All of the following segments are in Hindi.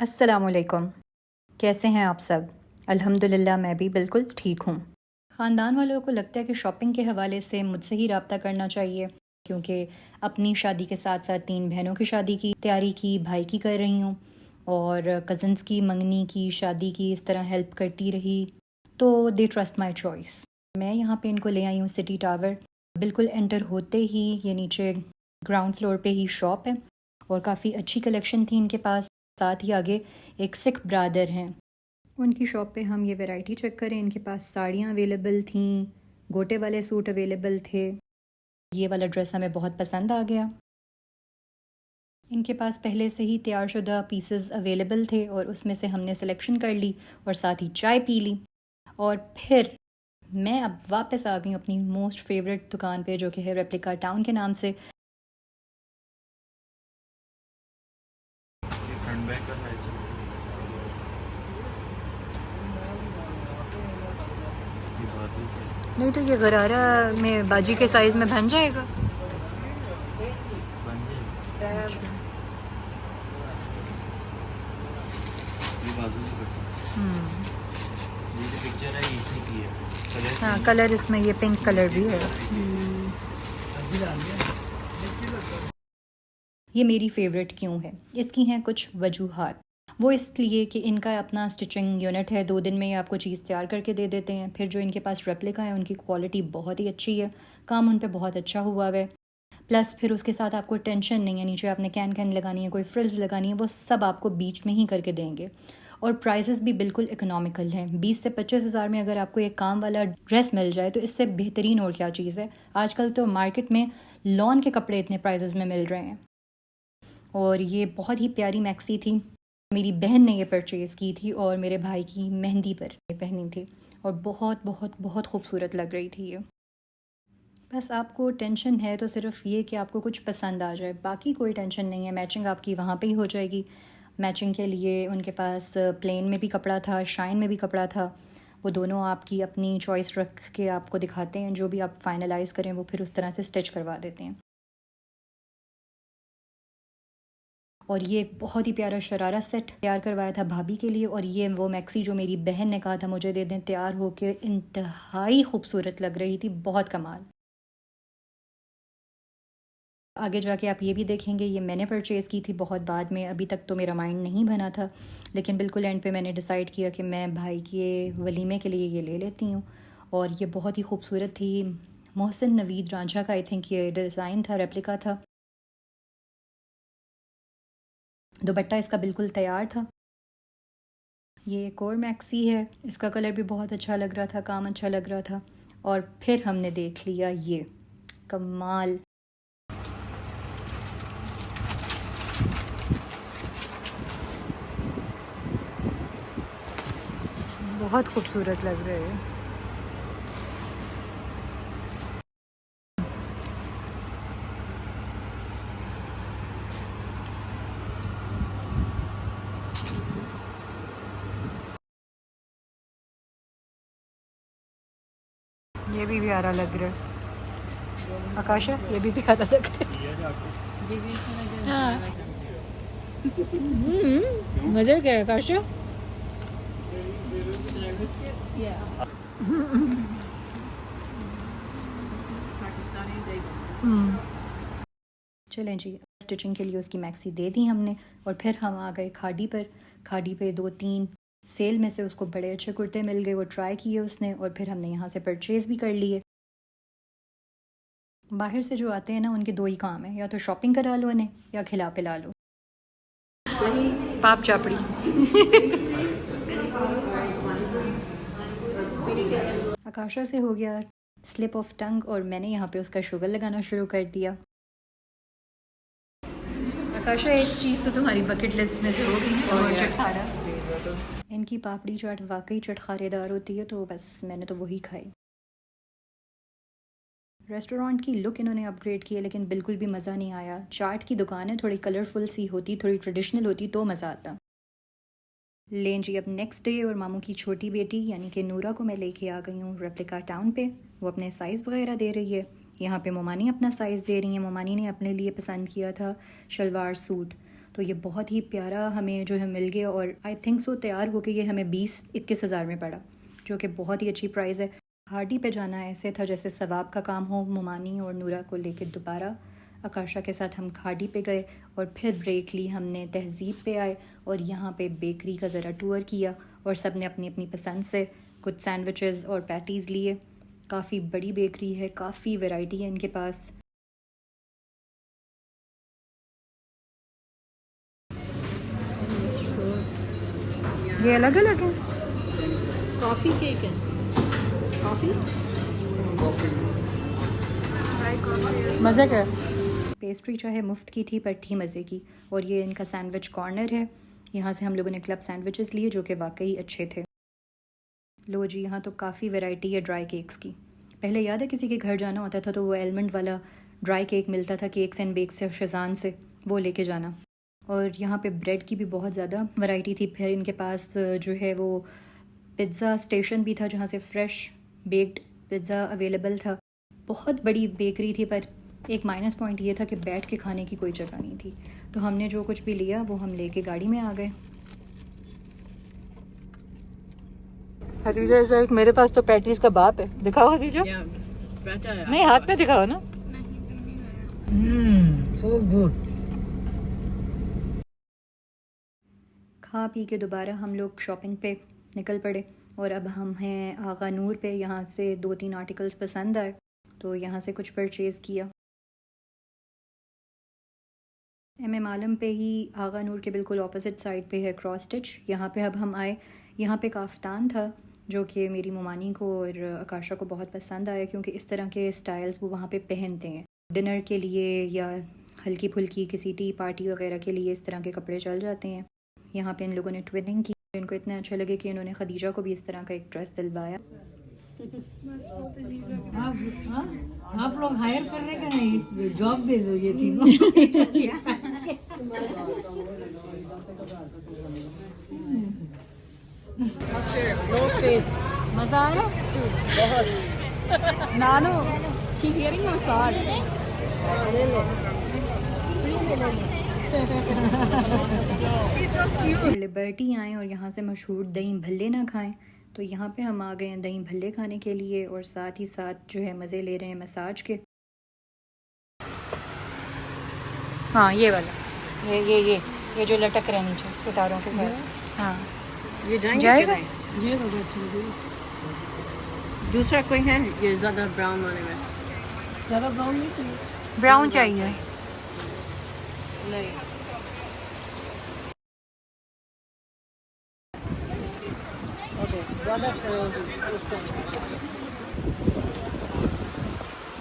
अस्सलामुअलैकुम। कैसे हैं आप सब? अल्हम्दुलिल्लाह मैं भी बिल्कुल ठीक हूँ। ख़ानदान वालों को लगता है कि शॉपिंग के हवाले से मुझसे ही रब्ता करना चाहिए, क्योंकि अपनी शादी के साथ साथ 3 बहनों की शादी की तैयारी की, भाई की कर रही हूँ और कज़न्स की मंगनी की, शादी की, इस तरह हेल्प करती रही। तो दे ट्रस्ट माई चॉइस। मैं यहाँ पे इनको ले आई हूँ सिटी टावर। बिल्कुल एंटर होते ही ये नीचे ग्राउंड फ्लोर पे ही शॉप है और काफ़ी अच्छी कलेक्शन थी इनके पास। साथ ही आगे एक सिख ब्रादर हैं, उनकी शॉप पे हम ये वैरायटी चेक करें। इनके पास साड़ियाँ अवेलेबल थीं, गोटे वाले सूट अवेलेबल थे। ये वाला ड्रेस हमें बहुत पसंद आ गया। इनके पास पहले से ही तैयार शुदा पीसेस अवेलेबल थे और उसमें से हमने सिलेक्शन कर ली और साथ ही चाय पी ली। और फिर मैं अब वापस आ गई अपनी मोस्ट फेवरेट दुकान पे, जो कि है रेप्लिका टाउन के नाम से। नहीं तो ये गरारा में बाजी के साइज़ में बन जाएगा। पिक्चर है इसी की है। हाँ, कलर इसमें ये पिंक कलर भी है। ये मेरी फ़ेवरेट क्यों है? इसकी हैं कुछ वजूहात। वो इसलिए कि इनका अपना स्टिचिंग यूनिट है, 2 दिन में ये आपको चीज़ तैयार करके दे देते हैं। फिर जो इनके पास रेप्लिका है उनकी क्वालिटी बहुत ही अच्छी है, काम उन पे बहुत अच्छा हुआ है। प्लस फिर उसके साथ आपको टेंशन नहीं है, नीचे आपने कैन लगानी है, कोई फ्रिल्स लगानी है, वो सब आपको बीच में ही करके देंगे। और प्राइसेस भी बिल्कुल इकोनॉमिकल हैं। 20 से 25 हज़ार में अगर आपको एक काम वाला ड्रेस मिल जाए तो इससे बेहतरीन और क्या चीज़ है। आजकल तो मार्केट में लॉन के कपड़े इतने प्राइसेस में मिल रहे हैं। और ये बहुत ही प्यारी मैक्सी थी। मेरी बहन ने ये परचेज़ की थी और मेरे भाई की मेहंदी पर पहनी थी और बहुत बहुत बहुत खूबसूरत लग रही थी ये। बस आपको टेंशन है तो सिर्फ़ ये कि आपको कुछ पसंद आ जाए, बाकी कोई टेंशन नहीं है। मैचिंग आपकी वहाँ पे ही हो जाएगी। मैचिंग के लिए उनके पास प्लेन में भी कपड़ा था, शाइन में भी कपड़ा था। वो दोनों आपकी अपनी चॉइस रख के आपको दिखाते हैं, जो भी आप फाइनलाइज़ करें वो फिर उस तरह से स्टिच करवा देते हैं। और ये एक बहुत ही प्यारा शरारा सेट तैयार करवाया था भाभी के लिए। और ये वो मैक्सी जो मेरी बहन ने कहा था मुझे दे दें, तैयार होके इंतहाई खूबसूरत लग रही थी, बहुत कमाल। आगे जाके आप ये भी देखेंगे, ये मैंने परचेज़ की थी बहुत बाद में, अभी तक तो मेरा माइंड नहीं बना था, लेकिन बिल्कुल एंड पे मैंने डिसाइड किया कि मैं भाई के वलीमे के लिए ये ले लेती हूँ। और ये बहुत ही खूबसूरत थी। मोहसिन नवीद रांझा का आई थिंक ये डिज़ाइन था, रेप्लिका था। दुपट्टा इसका बिल्कुल तैयार था। ये एक और मैक्सी है, इसका कलर भी बहुत अच्छा लग रहा था, काम अच्छा लग रहा था। और फिर हमने देख लिया ये कमाल। बहुत खूबसूरत लग रहे हैं। ये भी प्यारा लग रहा है। आकाशा, ये भी प्यारा लग रहा है। हाँ। मज़ा क्या है आकाशा? चलें जी, स्टिचिंग के लिए उसकी मैक्सी दे दी हमने और फिर हम आ गए खाड़ी पर। खाड़ी पे 2-3 सेल में से उसको बड़े अच्छे कुर्ते मिल गए, वो ट्राई किए उसने और फिर हमने यहाँ से परचेज़ भी कर लिए। बाहर से जो आते हैं ना, उनके 2 ही काम है, या तो शॉपिंग करा लो उन्हें या खिला पिला लो। पाप चापड़ी। आकाशा से हो गया स्लिप ऑफ टंग और मैंने यहाँ पे उसका शुगर लगाना शुरू कर दिया। आकाशा, एक चीज़ तो तुम्हारी बकेट लिस्ट में से होगी, और चटखारा। इनकी पापड़ी चाट वाकई चटखारेदार होती है, तो बस मैंने तो वही खाई। रेस्टोरेंट की लुक इन्होंने अपग्रेड की है, लेकिन बिल्कुल भी मज़ा नहीं आया। चाट की दुकान है, थोड़ी कलरफुल सी होती, थोड़ी ट्रेडिशनल होती तो मज़ा आता। लें जी, अब नेक्स्ट डे और मामू की छोटी बेटी यानी कि नूरा को मैं लेके आ गई हूँ रेप्लिका टाउन पे। वो अपने साइज़ वगैरह दे रही है। यहाँ पे मोमानी अपना साइज़ दे रही है। मोमानी ने अपने लिए पसंद किया था शलवार सूट, तो ये बहुत ही प्यारा हमें जो है मिल गया और आई थिंक सो तैयार होकर ये हमें 20-21 हज़ार में पड़ा, जो कि बहुत ही अच्छी प्राइस है। हार्डी पे जाना ऐसे था जैसे सवाब का काम हो। मुमानी और नूरा को लेकर दोबारा आकाशा के साथ हम हार्डी पे गए और फिर ब्रेक ली हमने, तहज़ीब पे आए और यहाँ पे बेकरी का ज़रा टूर किया और सब ने अपनी अपनी पसंद से कुछ सैंडविचेस और पैटीज़ लिए। काफ़ी बड़ी बेकरी है, काफ़ी वैरायटी है इनके पास। ये अलग अलग है। कॉफ़ी केक है। कॉफ़ी मज़े का पेस्ट्री चाहे मुफ्त की थी पर थी मज़े की। और ये इनका सैंडविच कॉर्नर है, यहाँ से हम लोगों ने क्लब सैंडविचेस लिए जो कि वाकई अच्छे थे। लो जी, यहाँ तो काफ़ी वैरायटी है ड्राई केक्स की। पहले याद है किसी के घर जाना होता था तो वो एलमंड वाला ड्राई केक मिलता था केक्स एंड बेक्स से, शेज़ान से, वो लेके जाना। और यहाँ पे ब्रेड की भी बहुत ज़्यादा वैरायटी थी। फिर इनके पास जो है वो पिज़्ज़ा स्टेशन भी था जहाँ से फ़्रेश बेक्ड पिज़्ज़ा अवेलेबल था। बहुत बड़ी बेकरी थी पर एक माइनस पॉइंट ये था कि बैठ के खाने की कोई जगह नहीं थी, तो हमने जो कुछ भी लिया वो हम लेके गाड़ी में आ गए। खदीजा इज़ लाइक मेरे पास तो पैटीज का बाप है। दिखाओ खदीजा। नहीं, हाथ पे दिखाओ ना। So good. खा पी के दोबारा हम लोग शॉपिंग पे निकल पड़े और अब हम हैं आगा नूर पे। यहाँ से 2-3 आर्टिकल्स पसंद आए तो यहाँ से कुछ परचेज़ किया। MM आलम पे ही आगा नूर के बिल्कुल ऑपोजिट साइड पे है क्रॉस स्टिच। यहाँ पे अब हम आए, यहाँ पे काफ्तान था जो कि मेरी मुमानी को और आकाशा को बहुत पसंद आया क्योंकि इस तरह के स्टाइल्स वो वहाँ पे पहनते हैं डिनर के लिए या हल्की फुल्की किसी टी पार्टी वगैरह के लिए। इस तरह के कपड़े चल जाते हैं। यहाँ पे इन लोगों ने ट्विनिंग की, इनको इतना अच्छा लगे कि इन्होंने खदीजा को भी इस तरह का एक ड्रेस दिलवाया। आप लोग हायर कर रहे हैं नहीं, जॉब दे दो ये तीनों। मजा आ रहा है। Nano, she's getting a massage. Liberty आएँ और यहाँ से मशहूर दही भल्ले ना खाएं, तो यहाँ पे हम आ गए हैं दही भल्ले खाने के लिए और साथ ही साथ जो है मज़े ले रहे हैं मसाज के। हाँ ये वाला, ये जो लटक रहे नीचे सितारों के साथ। हाँ ये जाएगा। ये तो अच्छा। दूसरा कोई है ये ज़्यादा ब्राउन वाले में? ज़्यादा ब्राउन नहीं चाहिए। ब्राउन चाहिए। नहीं।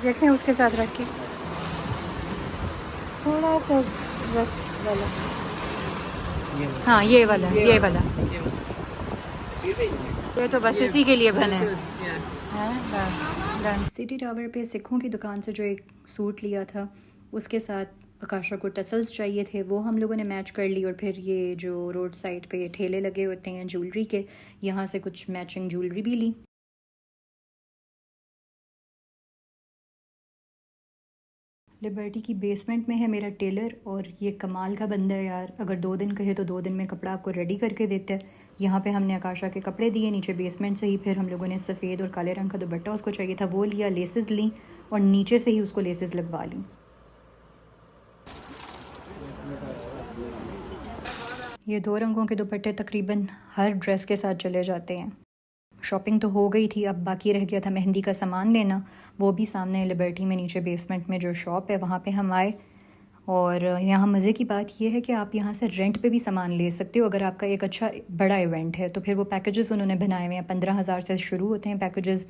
देखें उसके साथ रख के थोड़ा सा रस्ट वाला। हाँ ये वाला, ये वाला, ये तो बस इसी के लिए बने हैं। सिटी टावर पे सिखों की दुकान से जो एक सूट लिया था उसके साथ आकाशा को टसल्स चाहिए थे, वो हम लोगों ने मैच कर ली। और फिर ये जो रोड साइड पे ठेले लगे होते हैं ज्वेलरी के, यहाँ से कुछ मैचिंग ज्वेलरी भी ली। लिबर्टी की बेसमेंट में है मेरा टेलर और ये कमाल का बंदा है यार। अगर 2 दिन कहे तो 2 दिन में कपड़ा आपको रेडी करके देता है। यहाँ पे हमने आकाशा के कपड़े दिए नीचे बेसमेंट से ही। फिर हम लोगों ने सफ़ेद और काले रंग का दुपट्टा उसको चाहिए था वो लिया, लेसेस ली और नीचे से ही उसको लेसेस लगवा ली। ये 2 रंगों के दुपट्टे तकरीबन हर ड्रेस के साथ चले जाते हैं। शॉपिंग तो हो गई थी, अब बाकी रह गया था मेहंदी का सामान लेना। वो भी सामने लिबर्टी में नीचे बेसमेंट में जो शॉप है वहाँ पे हम आए। और यहाँ मज़े की बात ये है कि आप यहाँ से रेंट पे भी सामान ले सकते हो अगर आपका एक अच्छा बड़ा इवेंट है तो। फिर वो पैकेजेस उन्होंने बनाए हुए हैं, 15,000 से शुरू होते हैं पैकेजेस।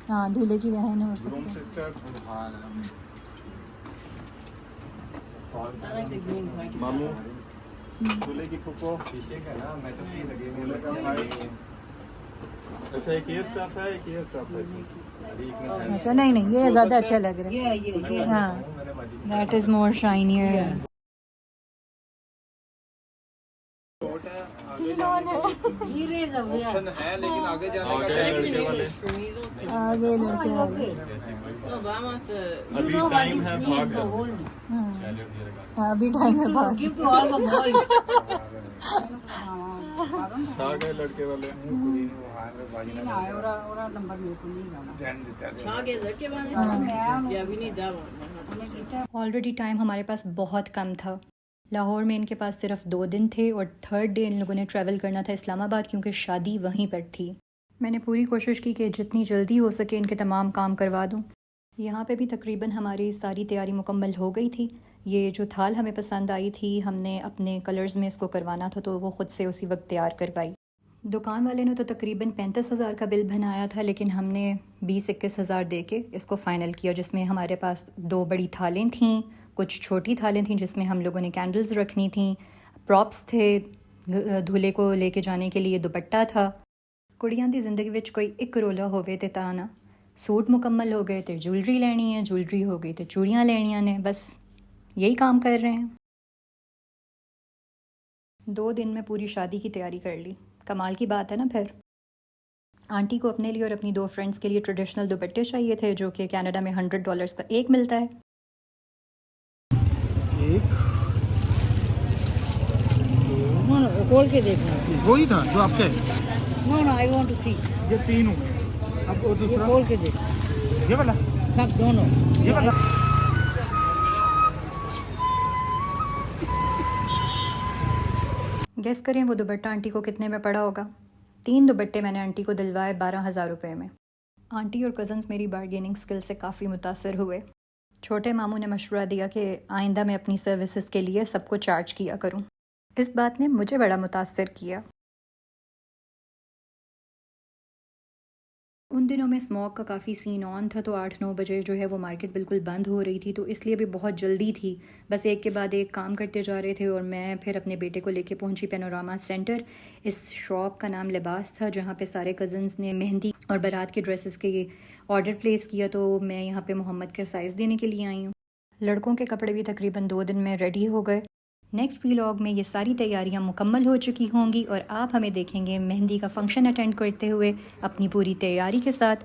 हाँ दूल्हे की बहन हो सकती मामू दूल्हे की फूफो। अच्छा एक ये स्टफ है, एक ये स्टफ है। अच्छा नहीं ये ज़्यादा अच्छा लग रहा है। हाँ that is more shinier. Option है लेकिन आगे जाने का लड़के वाले आगे लड़के वाले No, but I want the. अभी टाइम है भाग अभी टाइम है भाग आ गए लड़के वाले Target, look at one. Yeah, we need that one. Already time हमारे पास बहुत कम था। लाहौर में इनके पास सिर्फ 2 दिन थे और थर्ड डे इन लोगों ने ट्रैवल करना था इस्लामाबाद, क्योंकि शादी वहीं पर थी। मैंने पूरी कोशिश की कि जितनी जल्दी हो सके इनके तमाम काम करवा दूँ। यहाँ पे भी तकरीबन हमारी सारी तैयारी मुकम्मल हो गई थी। ये जो थाल हमें पसंद आई थी, हमने अपने कलर्स में इसको करवाना था, तो वो ख़ुद से उसी वक्त तैयार करवाई। दुकान वाले ने तो तकरीबन 35,000 का बिल बनाया था, लेकिन हमने 20-21,000 दे के इसको फ़ाइनल किया, जिसमें हमारे पास 2 बड़ी थालें थीं, कुछ छोटी थालें थीं जिसमें हम लोगों ने कैंडल्स रखनी थी, प्रॉप्स थे, दूल्हे को लेके जाने के लिए दुपट्टा था। कुड़ियां दी ज़िंदगी विच कोई एक रोला होवे ते तां ना, सूट मुकम्मल हो गए तो ज्वेलरी लेनी है, ज्वेलरी हो गई तो चूड़ियाँ लेनियाँ ने, बस यही काम कर रहे हैं। 2 दिन में पूरी शादी की तैयारी कर ली। कमाल की बात है ना। फिर आंटी को अपने लिए और अपनी 2 फ्रेंड्स के लिए ट्रेडिशनल दुपट्टे चाहिए थे, जो कि कनाडा में $100 का एक मिलता है। खोल के देखना। वही था जो आपके No, no, I want to see. ये 3 हो गए। अब वो ये दूसरा खोल के देख। ये वाला सब दोनों। ये वाला गेस करें वो दुपट्टा आंटी को कितने में पड़ा होगा। 3 दुपट्टे मैंने आंटी को दिलवाए 12,000 रुपये में। आंटी और कज़न्स मेरी बार्गेनिंग स्किल से काफ़ी मुतासर हुए। छोटे मामू ने मशवरा दिया कि आइंदा मैं अपनी सर्विसेज के लिए सबको चार्ज किया करूं। इस बात ने मुझे बड़ा मुतासर किया। उन दिनों में स्मोक का काफ़ी सीन ऑन था, तो 8-9 बजे जो है वो मार्केट बिल्कुल बंद हो रही थी, तो इसलिए भी बहुत जल्दी थी। बस एक के बाद एक काम करते जा रहे थे और मैं फिर अपने बेटे को लेके पहुंची पैनोरामा सेंटर। इस शॉप का नाम लिबास था, जहां पे सारे कज़न्स ने मेहंदी और बारात के ड्रेसेस के ऑर्डर प्लेस किया, तो मैं यहाँ पे मोहम्मद का साइज़ देने के लिए आई हूँ। लड़कों के कपड़े भी तकरीबन 2 दिन में रेडी हो गए। नेक्स्ट व्लॉग में ये सारी तैयारियां मुकम्मल हो चुकी होंगी और आप हमें देखेंगे मेहंदी का फंक्शन अटेंड करते हुए अपनी पूरी तैयारी के साथ।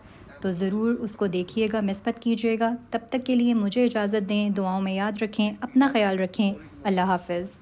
तो ज़रूर उसको देखिएगा, मिस मत कीजिएगा। तब तक के लिए मुझे इजाज़त दें, दुआओं में याद रखें, अपना ख्याल रखें। अल्लाह हाफ़िज़।